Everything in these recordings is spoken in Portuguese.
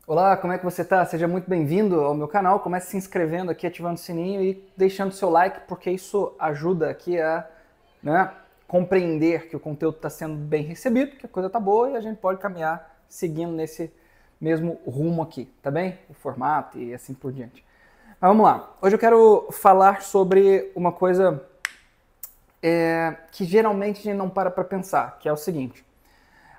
Olá, como é que você está? Seja muito bem-vindo ao meu canal. Comece se inscrevendo aqui, ativando o sininho e deixando seu like, porque isso ajuda aqui a, compreender que o conteúdo está sendo bem recebido, que a coisa está boa e a gente pode caminhar seguindo nesse mesmo rumo aqui, tá bem? O formato e assim por diante. Mas vamos lá. Hoje eu quero falar sobre uma coisa que geralmente a gente não para pensar, que é o seguinte.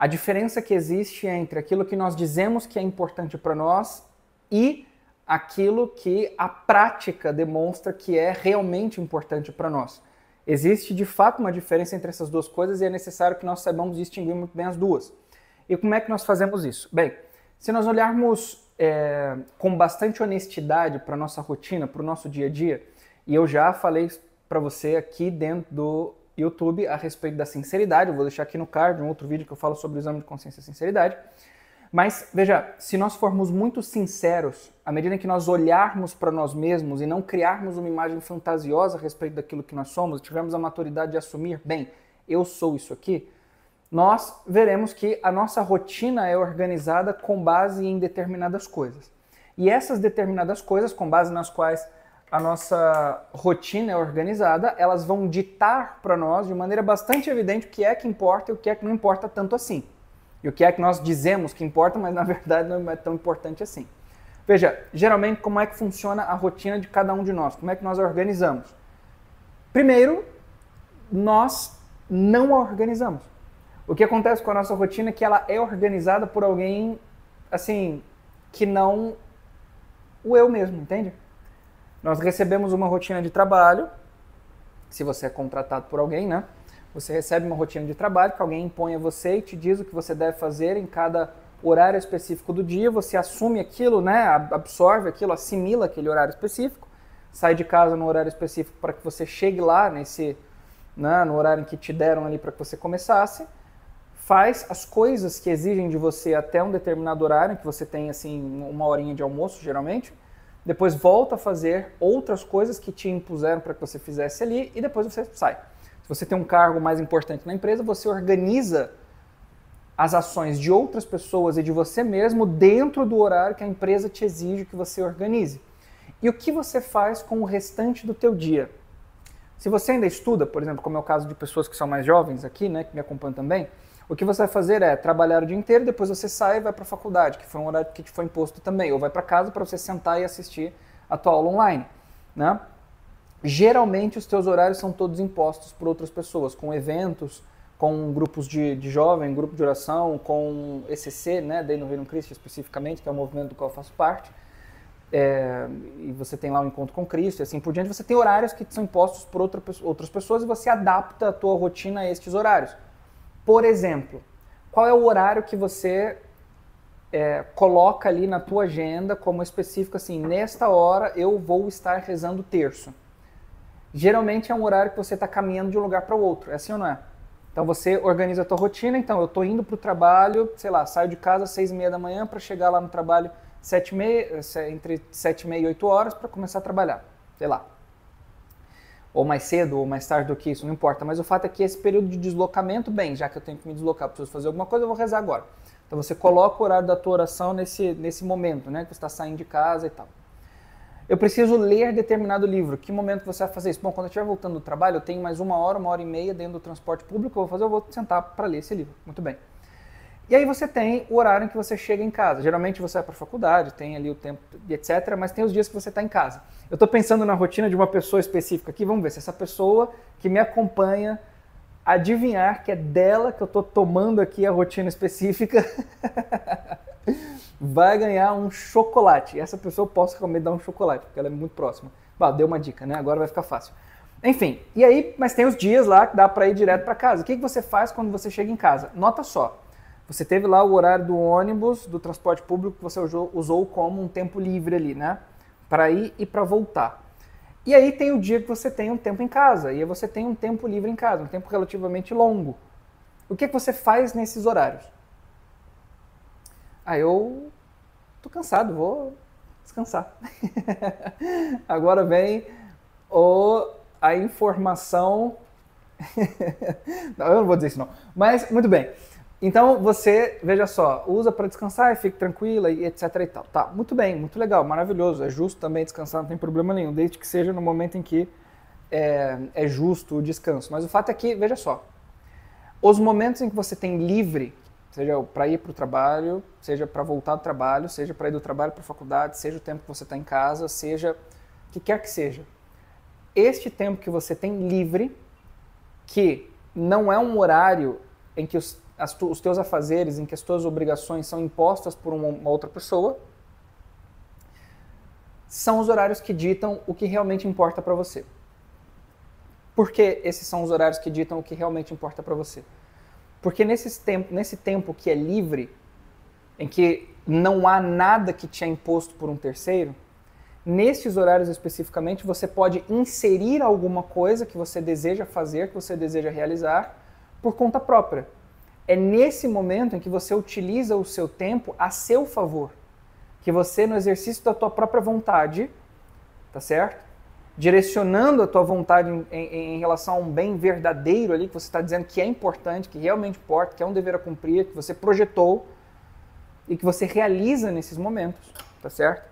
A diferença que existe entre aquilo que nós dizemos que é importante para nós e aquilo que a prática demonstra que é realmente importante para nós. Existe de fato uma diferença entre essas duas coisas e é necessário que nós saibamos distinguir muito bem as duas. E como é que nós fazemos isso? Bem, se nós olharmos com bastante honestidade para a nossa rotina, para o nosso dia a dia, e eu já falei para você aqui dentro do YouTube a respeito da sinceridade, eu vou deixar aqui no card um outro vídeo que eu falo sobre o exame de consciência e sinceridade. Mas, veja, se nós formos muito sinceros, à medida que nós olharmos para nós mesmos e não criarmos uma imagem fantasiosa a respeito daquilo que nós somos, tivermos a maturidade de assumir, bem, eu sou isso aqui, nós veremos que a nossa rotina é organizada com base em determinadas coisas. E essas determinadas coisas, com base nas quais a nossa rotina é organizada, elas vão ditar para nós de maneira bastante evidente o que é que importa e o que é que não importa tanto assim. E o que é que nós dizemos que importa, mas na verdade não é tão importante assim. Veja, geralmente como é que funciona a rotina de cada um de nós? Como é que nós a organizamos? Primeiro, nós não a organizamos. O que acontece com a nossa rotina é que ela é organizada por alguém, assim, que não o eu mesmo, entende? Nós recebemos uma rotina de trabalho, se você é contratado por alguém, né? Você recebe uma rotina de trabalho que alguém impõe a você e te diz o que você deve fazer em cada horário específico do dia, você assume aquilo, né? Absorve aquilo, assimila aquele horário específico, sai de casa no horário específico para que você chegue lá no horário em que te deram ali para que você começasse, faz as coisas que exigem de você até um determinado horário, em que você tem assim uma horinha de almoço geralmente, depois volta a fazer outras coisas que te impuseram para que você fizesse ali e depois você sai. Se você tem um cargo mais importante na empresa, você organiza as ações de outras pessoas e de você mesmo dentro do horário que a empresa te exige que você organize. E o que você faz com o restante do teu dia? Se você ainda estuda, por exemplo, como é o caso de pessoas que são mais jovens aqui, né, que me acompanham também, o que você vai fazer é trabalhar o dia inteiro, depois você sai e vai para a faculdade, que foi um horário que te foi imposto também, ou vai para casa para você sentar e assistir a tua aula online, né? Geralmente os teus horários são todos impostos por outras pessoas, com eventos, com grupos de jovem, grupo de oração, com ECC, né, Day No Reino Cristo especificamente, que é o movimento do qual eu faço parte, e você tem lá um encontro com Cristo e assim por diante. Você tem horários que são impostos por outras pessoas e você adapta a tua rotina a estes horários. Por exemplo, qual é o horário que você coloca ali na tua agenda como específico assim, nesta hora eu vou estar rezando o terço? Geralmente é um horário que você está caminhando de um lugar para o outro, é assim ou não é? Então você organiza a tua rotina, então eu estou indo para o trabalho, sei lá, saio de casa às 6h30 da manhã para chegar lá no trabalho entre 7h30 e 8 horas para começar a trabalhar, sei lá. Ou mais cedo ou mais tarde do que isso, não importa. Mas o fato é que esse período de deslocamento, bem, já que eu tenho que me deslocar, preciso fazer alguma coisa, eu vou rezar agora. Então você coloca o horário da tua oração nesse momento, né, que você está saindo de casa e tal. Eu preciso ler determinado livro. Que momento você vai fazer isso? Bom, quando eu estiver voltando do trabalho, eu tenho mais 1 hora e meia dentro do transporte público, eu vou sentar para ler esse livro. Muito bem. E aí você tem o horário em que você chega em casa. Geralmente você vai para a faculdade, tem ali o tempo, etc. Mas tem os dias que você está em casa. Eu estou pensando na rotina de uma pessoa específica aqui. Vamos ver se essa pessoa que me acompanha adivinhar que é dela que eu estou tomando aqui a rotina específica vai ganhar um chocolate. E essa pessoa eu posso realmente dar um chocolate, porque ela é muito próxima. Bah, deu uma dica, né? Agora vai ficar fácil. Enfim, e aí, mas tem os dias lá que dá para ir direto para casa. O que você faz quando você chega em casa? Nota só. Você teve lá o horário do ônibus, do transporte público, que você usou como um tempo livre ali, né? Para ir e para voltar. E aí tem o dia que você tem um tempo em casa, e aí você tem um tempo livre em casa, um tempo relativamente longo. O que você faz nesses horários? Eu tô cansado, vou descansar. Agora vem a informação... Não, eu não vou dizer isso não. Mas, muito bem. Então você, veja só, usa para descansar e fique tranquila e etc e tal. Tá, muito bem, muito legal, maravilhoso. É justo também descansar, não tem problema nenhum, desde que seja no momento em que é justo o descanso. Mas o fato é que, veja só, os momentos em que você tem livre, seja para ir para o trabalho, seja para voltar do trabalho, seja para ir do trabalho para a faculdade, seja o tempo que você está em casa, seja o que quer que seja. Este tempo que você tem livre, que não é um horário em que os teus afazeres, em que as tuas obrigações são impostas por uma outra pessoa, são os horários que ditam o que realmente importa para você. Por que esses são os horários que ditam o que realmente importa para você? Porque nesse tempo que é livre, em que não há nada que te é imposto por um terceiro, nesses horários especificamente você pode inserir alguma coisa que você deseja fazer, que você deseja realizar, por conta própria. É nesse momento em que você utiliza o seu tempo a seu favor, que você, no exercício da tua própria vontade, tá certo? Direcionando a tua vontade em relação a um bem verdadeiro ali, que você está dizendo que é importante, que realmente importa, que é um dever a cumprir, que você projetou e que você realiza nesses momentos, tá certo?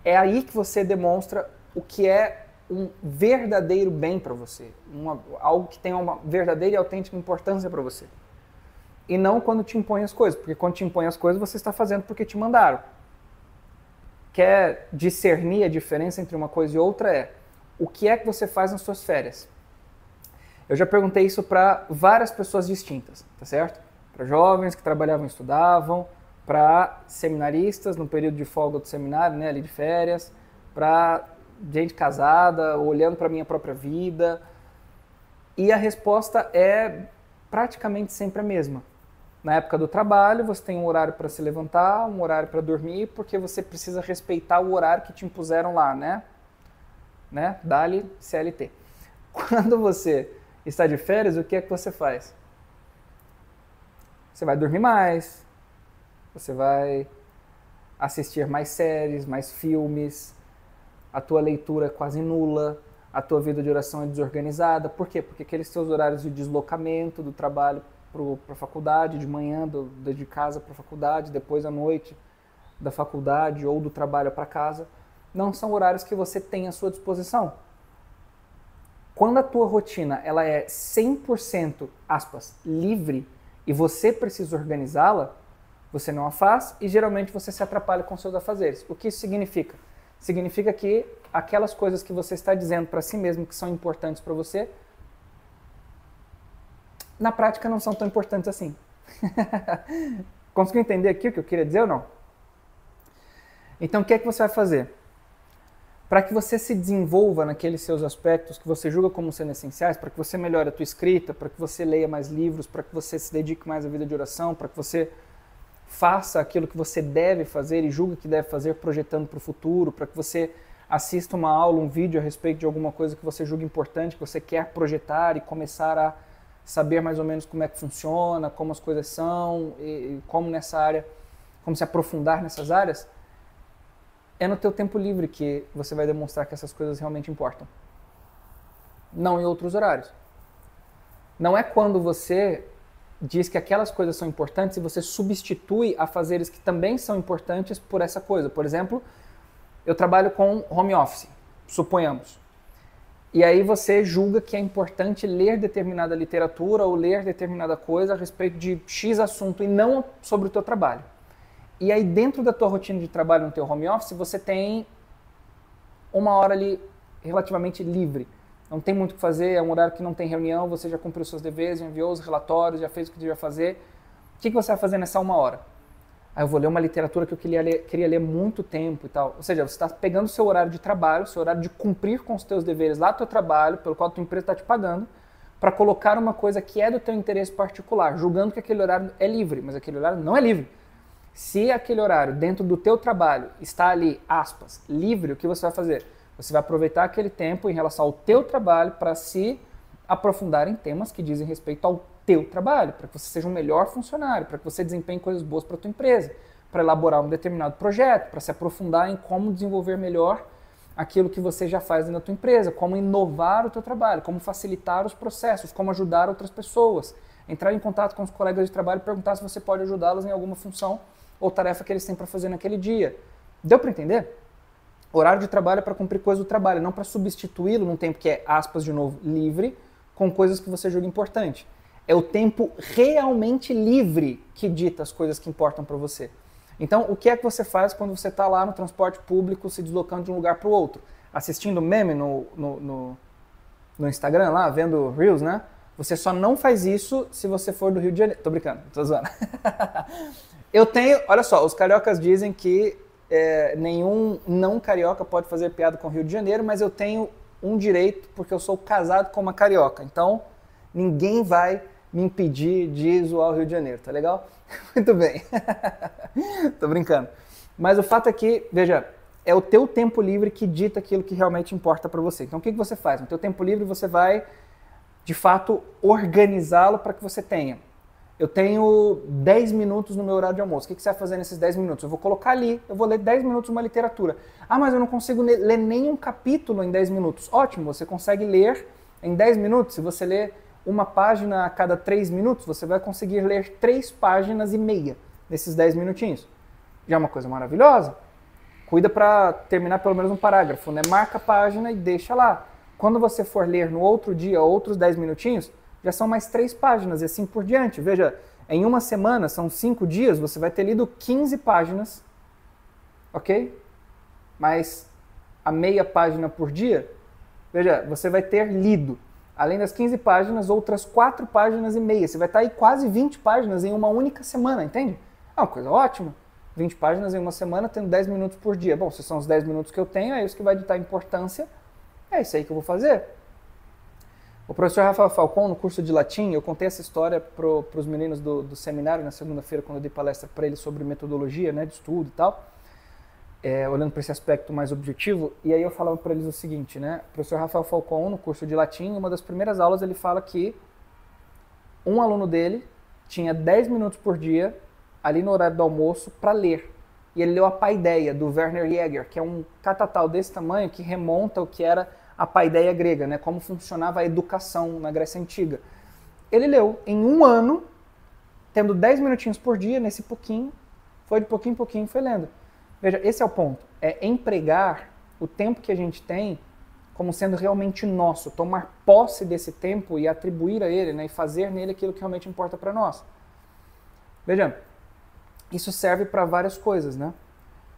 É aí que você demonstra o que é um verdadeiro bem para você, algo que tem uma verdadeira e autêntica importância para você. E não quando te impõe as coisas, porque quando te impõe as coisas você está fazendo porque te mandaram. Quer discernir a diferença entre uma coisa e outra o que é que você faz nas suas férias? Eu já perguntei isso para várias pessoas distintas, tá certo? Para jovens que trabalhavam e estudavam, para seminaristas no período de folga do seminário, né, ali de férias, para gente casada, olhando para a minha própria vida. E a resposta é praticamente sempre a mesma. Na época do trabalho, você tem um horário para se levantar, um horário para dormir, porque você precisa respeitar o horário que te impuseram lá, né? Dali CLT. Quando você está de férias, o que é que você faz? Você vai dormir mais, você vai assistir mais séries, mais filmes, a tua leitura é quase nula, a tua vida de oração é desorganizada. Por quê? Porque aqueles teus horários de deslocamento do trabalho para a faculdade, de manhã, de casa para a faculdade, depois à noite da faculdade ou do trabalho para casa, não são horários que você tem à sua disposição. Quando a tua rotina ela é 100%, aspas, livre e você precisa organizá-la, você não a faz e geralmente você se atrapalha com seus afazeres. O que isso significa? Significa que aquelas coisas que você está dizendo para si mesmo que são importantes para você, na prática não são tão importantes assim. Conseguiu entender aqui o que eu queria dizer ou não? Então o que é que você vai fazer? Para que você se desenvolva naqueles seus aspectos que você julga como sendo essenciais, para que você melhore a tua escrita, para que você leia mais livros, para que você se dedique mais à vida de oração, para que você faça aquilo que você deve fazer e julga que deve fazer projetando para o futuro, para que você assista uma aula, um vídeo a respeito de alguma coisa que você julga importante, que você quer projetar e começar a saber mais ou menos como é que funciona, como as coisas são e como nessa área, como se aprofundar nessas áreas. É no teu tempo livre que você vai demonstrar que essas coisas realmente importam. Não em outros horários. Não é quando você diz que aquelas coisas são importantes e você substitui afazeres que também são importantes por essa coisa. Por exemplo, eu trabalho com home office, suponhamos. E aí você julga que é importante ler determinada literatura ou ler determinada coisa a respeito de X assunto e não sobre o teu trabalho. E aí dentro da tua rotina de trabalho no teu home office, você tem uma hora ali relativamente livre. Não tem muito o que fazer, é um horário que não tem reunião, você já cumpriu os seus deveres, já enviou os relatórios, já fez o que devia fazer. O que você vai fazer nessa uma hora? Aí eu vou ler uma literatura que eu queria ler há muito tempo e tal. Ou seja, você está pegando o seu horário de trabalho, o seu horário de cumprir com os teus deveres lá do teu trabalho, pelo qual a tua empresa está te pagando, para colocar uma coisa que é do teu interesse particular, julgando que aquele horário é livre, mas aquele horário não é livre. Se aquele horário dentro do teu trabalho está ali, aspas, livre, o que você vai fazer? Você vai aproveitar aquele tempo em relação ao teu trabalho para se aprofundar em temas que dizem respeito ao teu trabalho, para que você seja um melhor funcionário, para que você desempenhe coisas boas para a tua empresa, para elaborar um determinado projeto, para se aprofundar em como desenvolver melhor aquilo que você já faz na tua empresa, como inovar o teu trabalho, como facilitar os processos, como ajudar outras pessoas. entrar em contato com os colegas de trabalho e perguntar se você pode ajudá-los em alguma função ou tarefa que eles têm para fazer naquele dia. Deu para entender? Horário de trabalho é para cumprir coisas do trabalho, não para substituí-lo num tempo que é, aspas de novo, livre, com coisas que você julga importante. É o tempo realmente livre que dita as coisas que importam para você. Então, o que é que você faz quando você está lá no transporte público se deslocando de um lugar para o outro? Assistindo meme no Instagram lá, vendo Reels, né? Você só não faz isso se você for do Rio de Janeiro. Tô brincando, tô zoando. Eu tenho, olha só, os cariocas dizem que nenhum não carioca pode fazer piada com o Rio de Janeiro, mas eu tenho um direito porque eu sou casado com uma carioca. Então, ninguém vai me impedir de zoar o Rio de Janeiro, tá legal? Muito bem. Tô brincando. Mas o fato é que, veja, é o teu tempo livre que dita aquilo que realmente importa para você. Então o que você faz? No teu tempo livre você vai, de fato, organizá-lo para que você tenha. Eu tenho 10 minutos no meu horário de almoço. O que você vai fazer nesses 10 minutos? Eu vou colocar ali, eu vou ler 10 minutos uma literatura. Ah, mas eu não consigo ler nenhum capítulo em 10 minutos. Ótimo, você consegue ler em 10 minutos. Se você ler uma página a cada 3 minutos, você vai conseguir ler 3 páginas e meia nesses 10 minutinhos. Já é uma coisa maravilhosa. Cuida para terminar pelo menos um parágrafo, né? Marca a página e deixa lá. Quando você for ler no outro dia outros 10 minutinhos, já são mais 3 páginas e assim por diante. Veja, em uma semana, são 5 dias, você vai ter lido 15 páginas, ok? Mais a meia página por dia, veja, você vai ter lido, além das 15 páginas, outras 4 páginas e meia. Você vai estar aí quase 20 páginas em uma única semana, entende? É uma coisa ótima. 20 páginas em uma semana, tendo 10 minutos por dia. Bom, se são os 10 minutos que eu tenho, é isso que vai ditar a importância. É isso aí que eu vou fazer. O professor Rafael Falcão, no curso de latim, eu contei essa história para os meninos do seminário na segunda-feira, quando eu dei palestra para eles sobre metodologia, né, de estudo e tal, olhando para esse aspecto mais objetivo. E aí eu falava para eles o seguinte, né? O professor Rafael Falcão, no curso de latim, em uma das primeiras aulas, ele fala que um aluno dele tinha 10 minutos por dia ali no horário do almoço, para ler. E ele leu a Paideia, do Werner Jäger, que é um catatal desse tamanho que remonta ao que era a Paideia grega, né? Como funcionava a educação na Grécia Antiga. Ele leu em um ano, tendo 10 minutinhos por dia, nesse pouquinho, foi de pouquinho em pouquinho, foi lendo. Veja, esse é o ponto, é empregar o tempo que a gente tem como sendo realmente nosso, tomar posse desse tempo e atribuir a ele, né? E fazer nele aquilo que realmente importa para nós. Veja, isso serve para várias coisas, né?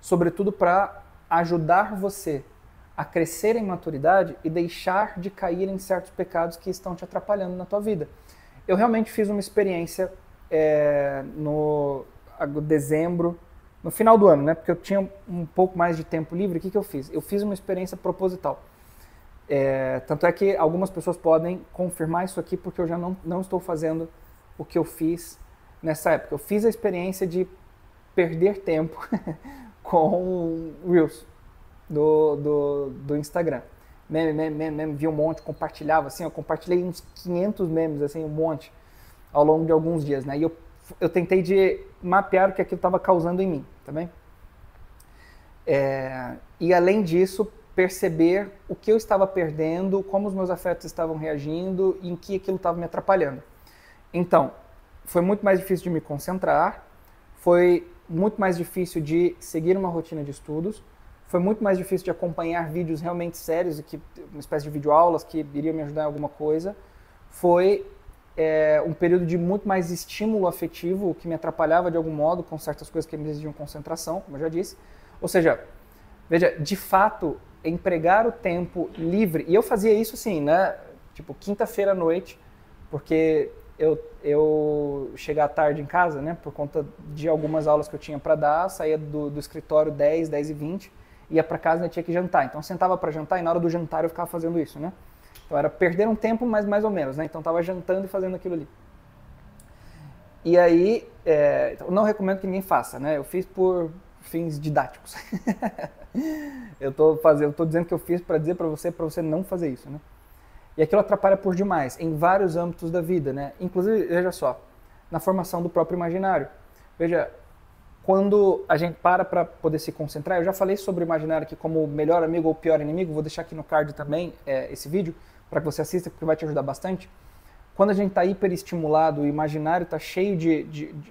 Sobretudo para ajudar você a crescer em maturidade e deixar de cair em certos pecados que estão te atrapalhando na tua vida. Eu realmente fiz uma experiência no dezembro, no final do ano, né? Porque eu tinha um pouco mais de tempo livre. O que eu fiz? Eu fiz uma experiência proposital. Tanto é que algumas pessoas podem confirmar isso aqui, porque eu já não estou fazendo o que eu fiz nessa época. Eu fiz a experiência de perder tempo com Reels do Instagram. Meme, vi um monte, compartilhava assim, eu compartilhei uns 500 memes, assim, um monte, ao longo de alguns dias, né? E eu tentei de mapear o que aquilo estava causando em mim, tá bem? E além disso, perceber o que eu estava perdendo, como os meus afetos estavam reagindo e em que aquilo estava me atrapalhando. Então, foi muito mais difícil de me concentrar, foi muito mais difícil de seguir uma rotina de estudos, foi muito mais difícil de acompanhar vídeos realmente sérios, uma espécie de videoaulas que iriam me ajudar em alguma coisa. Foi um período de muito mais estímulo afetivo, o que me atrapalhava de algum modo com certas coisas que me exigiam concentração, como eu já disse. Ou seja, veja, de fato, empregar o tempo livre, e eu fazia isso assim, né, tipo quinta-feira à noite, porque eu chegava tarde em casa, né, por conta de algumas aulas que eu tinha para dar, saía do escritório 10h20, ia para casa e tinha que jantar. Então eu sentava para jantar e na hora do jantar eu ficava fazendo isso, né. Então era perder um tempo, mas mais ou menos, né, então estava jantando e fazendo aquilo ali. E aí, eu não recomendo que ninguém faça, né, eu fiz por fins didáticos. eu tô dizendo que eu fiz para dizer para você não fazer isso, né. E aquilo atrapalha por demais, em vários âmbitos da vida, né? Inclusive, veja só, na formação do próprio imaginário. Veja, quando a gente para poder se concentrar, eu já falei sobre o imaginário aqui como melhor amigo ou pior inimigo, vou deixar aqui no card também esse vídeo, para que você assista, porque vai te ajudar bastante. quando a gente está hiperestimulado, o imaginário está cheio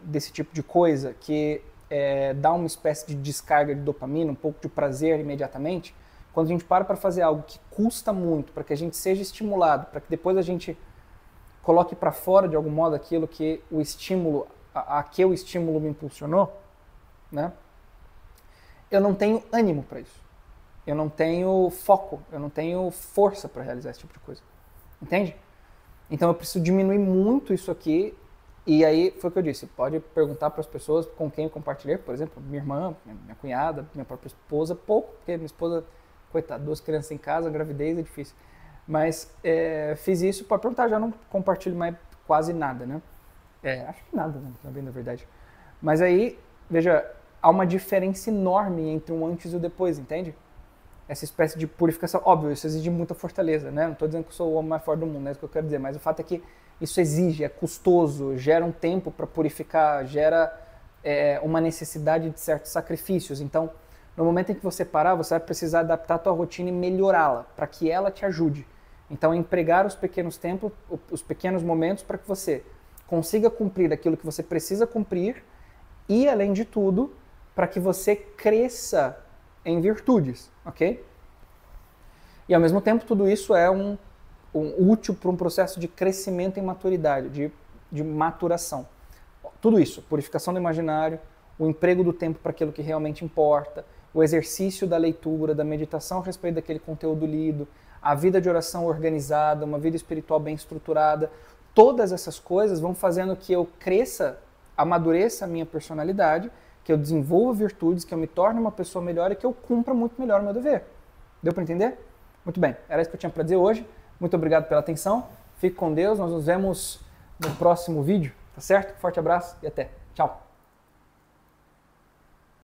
desse tipo de coisa que dá uma espécie de descarga de dopamina, um pouco de prazer imediatamente. Quando a gente para fazer algo que custa muito, para que a gente seja estimulado, para que depois a gente coloque para fora de algum modo aquilo que o estímulo, a que o estímulo me impulsionou, né? Eu não tenho ânimo para isso. Eu não tenho foco, eu não tenho força para realizar esse tipo de coisa. Entende? Então eu preciso diminuir muito isso aqui. E aí foi o que eu disse, pode perguntar para as pessoas com quem eu compartilhei, por exemplo, minha irmã, minha cunhada, minha própria esposa, pouco, porque minha esposa, coitada, 2 crianças em casa, gravidez é difícil. Mas fiz isso para perguntar, já não compartilho mais quase nada, né? Acho que nada, né? Na bem da verdade. Mas aí, veja, há uma diferença enorme entre um antes e o depois, entende? Essa espécie de purificação, óbvio, isso exige muita fortaleza, né? Não estou dizendo que eu sou o homem mais forte do mundo, não é isso que eu quero dizer, mas o fato é que isso exige, é custoso, gera um tempo para purificar, gera uma necessidade de certos sacrifícios. Então, no momento em que você parar, você vai precisar adaptar a tua rotina e melhorá-la, para que ela te ajude. Então, empregar os pequenos tempos, os pequenos momentos para que você consiga cumprir aquilo que você precisa cumprir e, além de tudo, para que você cresça em virtudes, ok? E, ao mesmo tempo, tudo isso é útil para um processo de crescimento em maturidade, de maturação. Tudo isso, purificação do imaginário, o emprego do tempo para aquilo que realmente importa, o exercício da leitura, da meditação a respeito daquele conteúdo lido, a vida de oração organizada, uma vida espiritual bem estruturada, todas essas coisas vão fazendo que eu cresça, amadureça a minha personalidade, que eu desenvolva virtudes, que eu me torne uma pessoa melhor e que eu cumpra muito melhor o meu dever. Deu para entender? Muito bem, era isso que eu tinha para dizer hoje. Muito obrigado pela atenção, fique com Deus, nós nos vemos no próximo vídeo, tá certo? Forte abraço e até. Tchau!